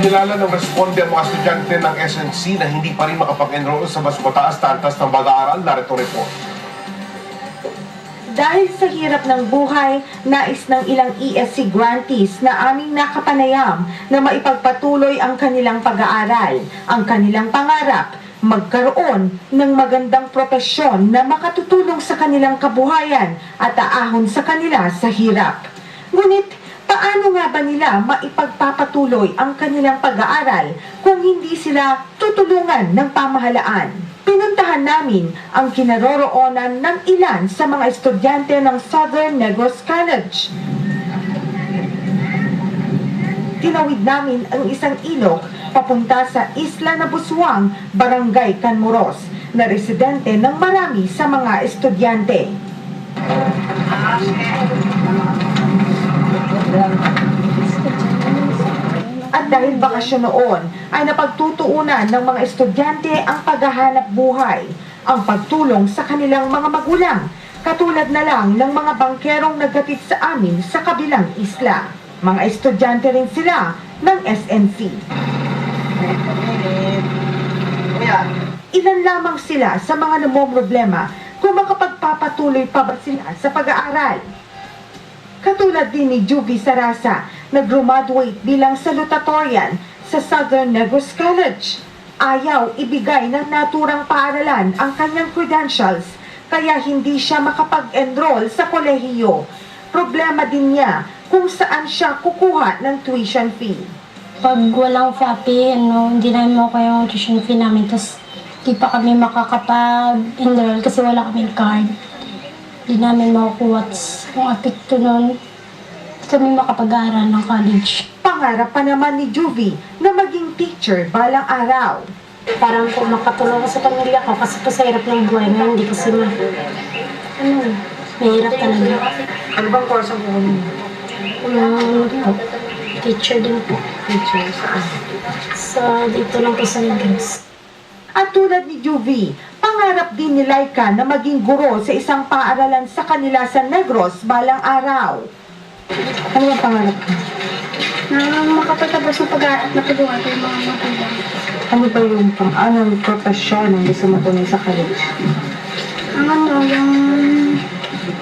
Kinilala ng responde ang mga estudyante ng SNC na hindi pa rin makapag-enroll sa mas mataas na antas ng pag-aaral. Narito report. Dahil sa hirap ng buhay, nais ng ilang ESC grantees na aming nakapanayam na maipagpatuloy ang kanilang pag-aaral. Ang kanilang pangarap, magkaroon ng magandang propesyon na makatutulong sa kanilang kabuhayan at aahon sa kanila sa hirap. Ngunit, paano nga ba nila maipagpapatuloy ang kanilang pag-aaral kung hindi sila tutulungan ng pamahalaan? Pinuntahan namin ang kinaroroonan ng ilan sa mga estudyante ng Southern Negros College. Tinawid namin ang isang ilog papunta sa Isla na Buswang, Barangay Canmoros, na residente ng marami sa mga estudyante. At dahil bakasyon noon, ay napagtutuunan ng mga estudyante ang paghahanap buhay, ang pagtulong sa kanilang mga magulang, katulad na lang ng mga bangkerong naghatid sa amin sa kabilang isla. Mga estudyante rin sila ng SNC. Ilan lamang sila sa mga namomroblema kung makapagpapatuloy pa ba sila sa pag-aaral. Katulad din ni Juvie Sarasa, nag-graduate bilang salutatorian sa Southern Negros College. Ayaw ibigay ng naturang paaralan ang kanyang credentials, kaya hindi siya makapag-enroll sa kolehiyo. Problema din niya kung saan siya kukuha ng tuition fee. Pag walang FAPI, hindi namin makuha yung tuition fee namin, tapos di pa kami makakapag-enroll kasi wala kaming card. Di namin makukuha. Kung apekto nun, kami makapag-aaral ng college. Pangarap pa naman ni Juvie na maging teacher balang araw. Parang kung makatulong ko sa pamilya ko kasi po sa hirap ng buhay na hindi kasi mahirap talaga. Ano bang course ang kukunin? Teacher din po. Teacher saan? Dito lang po sa Negros. At tulad ni Juvie, pangarap din ni Laika na maging guro sa isang paaralan sa kanila sa Negros balang araw. Ano ang pangarap mo? Na makapagtapos ng pag-aaral na tulungan ko yung mga magulang. Ano ba yung anong profesyon ang gusto mo tunay sa college?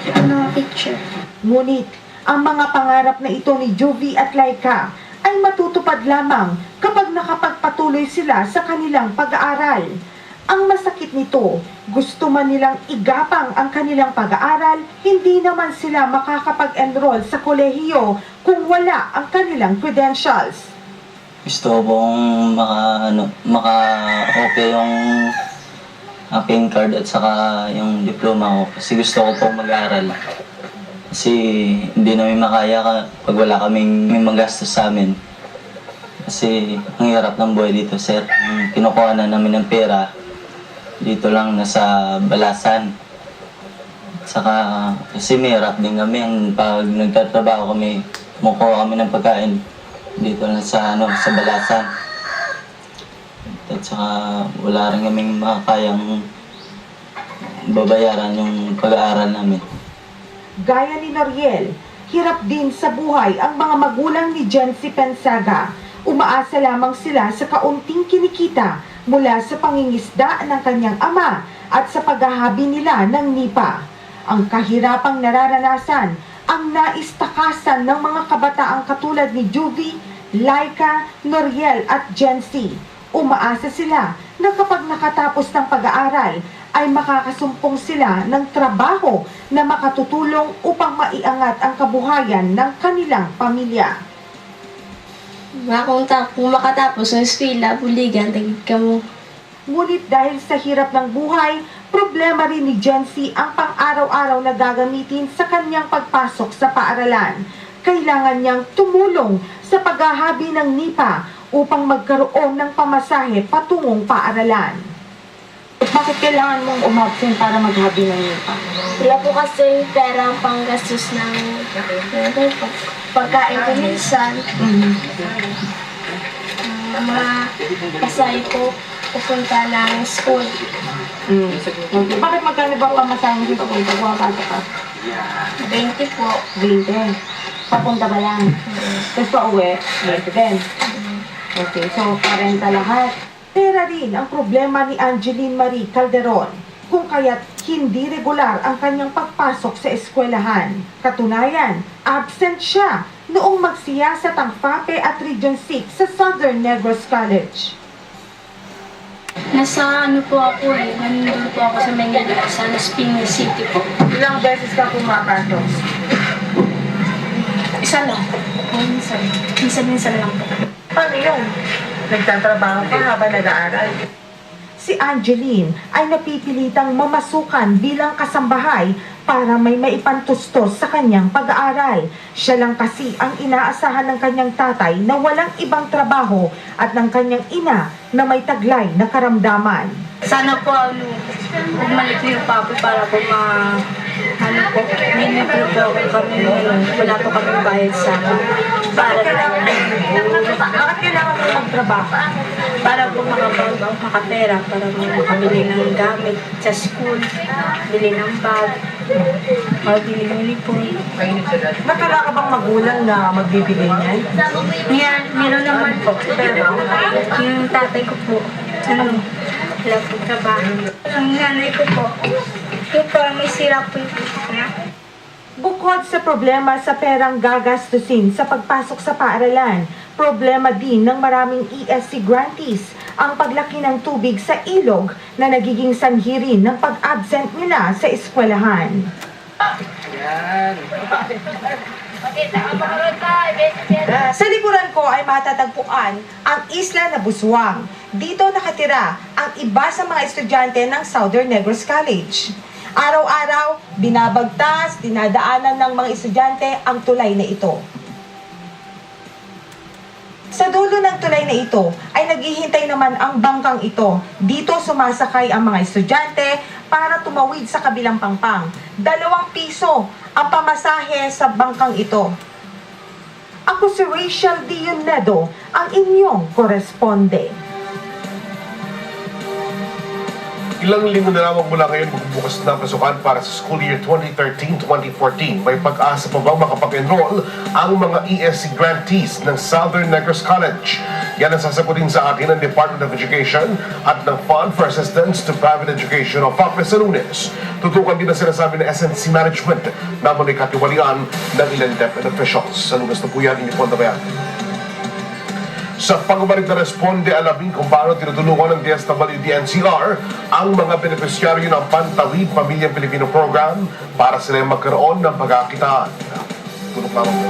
Yung teacher. Ngunit, ang mga pangarap na ito ni Juvie at Laika ay matutupad lamang kapag nakapagpatuloy sila sa kanilang pag-aaral. Ang masakit nito, gusto man nilang igapang ang kanilang pag-aaral, hindi naman sila makakapag-enroll sa kolehiyo kung wala ang kanilang credentials. Gusto ko pong maka-okay yung aking card at saka yung diploma ko kasi gusto ko pong mag-aaral. Kasi hindi namin makaya pag wala kaming may magastos sa amin. Kasi ang hirap ng buhay dito, sir. Kinukuha na namin ng pera dito lang nasa Balasan. Saka kasi may hirap din kami. Pag nagtatrabaho kami, kumukuha kami ng pagkain dito lang sa Balasan. At saka wala rin kaming makakayang babayaran yung pag-aaral namin. Gaya ni Noriel, hirap din sa buhay ang mga magulang ni Jency Pensaga. Umaasa lamang sila sa kaunting kinikita mula sa pangingisda ng kanyang ama at sa paghahabi nila ng nipa. Ang kahirapang nararanasan ang naistakasan ng mga kabataang katulad ni Juvie, Laika, Noriel at Jency. Umaasa sila na kapag nakatapos ng pag-aaral ay makakasumpong sila ng trabaho na makatutulong upang maiangat ang kabuhayan ng kanilang pamilya. Kung makatapos ng eskwela, buligan, tagid ka mo. Ngunit dahil sa hirap ng buhay, problema rin ni Jency ang pang-araw-araw na gagamitin sa kanyang pagpasok sa paaralan. Kailangan niyang tumulong sa paghahabi ng nipa upang magkaroon ng pamasahe patungong paaralan. Bakit kailangan mong umabsent para maghabi ng nipa? Wala po kasi pera panggastos ng pagkain ko minsan. Mga pasahe ko pupunta ng school. Bakit magkano ba pamasahe mo dito kung pagwapasok ka? 20 po. 20. Papunta ba lang? Tapos pa uwi, 20 din. Okay, so parenta lahat. Pera rin ang problema ni Angeline Marie Calderon, kung kaya't hindi regular ang kanyang pagpasok sa eskwelahan. Katunayan, absent siya noong magsiyasat ang FAPE at Region 6 sa Southern Negros College. Nasa ano po ako eh, nandun po ako sa Manila, sa Spring City po. Ilang beses ka pumapasok? Isa lang. Minsan lang po. Paano yun? Nagtatrabaho ka habang nag-aaral? Si Angeline ay napipilitang mamasukan bilang kasambahay para may maipantustos sa kanyang pag-aaral. Siya lang kasi ang inaasahan ng kanyang tatay na walang ibang trabaho at ng kanyang ina na may taglay na karamdaman. Sana po bumalik niyo pa po para po may nagluto kami, wala po kami bayad sa Bakit kailangan mo magtrabaho? para po makapera, para makabili ng gamit sa school, bili ng bag, bili ng uniform. Nakala ka bang magulang na magbibigay niyan? Meron naman po, pero yung tatay ko po, wala po trabaho. Ang nanay ko po, yung parang may sira po yung niya. Bukod sa problema sa perang gagastusin sa pagpasok sa paaralan, problema din ng maraming ESC grantees ang paglaki ng tubig sa ilog na nagiging sanhi rin ng pag-absent nila sa eskwelahan. Sa likuran ko ay matatagpuan ang isla na Busuang. Dito nakatira ang iba sa mga estudyante ng Southern Negros College. Araw-araw, binabagtas, dinadaanan ng mga estudyante ang tulay na ito. Sa dulo ng tulay na ito ay naghihintay naman ang bangkang ito. Dito sumasakay ang mga estudyante para tumawid sa kabilang pangpang. 2 piso ang pamasahe sa bangkang ito. Ako si Rachel Dionedo, ang inyong koresponde. Ilang linggo na lamang mula ngayon magbubukas na pasukan para sa school year 2013-2014. May pag-asa pa bang makapag-enroll ang mga ESC grantees ng Southern Negros College? Yan ang sasagutin sa akin ng Department of Education at ng Fund for Assistance to Private Education o FAPE sa Lunes. Tutukan din ang sinasabi ng SNC Management na muli katiwalian ng ilang DepEd officials. Sa Lunes na po yan, inipon na bayan. Sa pagbabalik na responde, alamin kung paano tinutulungan ng DSWD-NCR ang mga benepisyaryo ng Pantawid Pamilyang Pilipino Program para sila magkaroon ng pagkakitaan. Tulog naman po.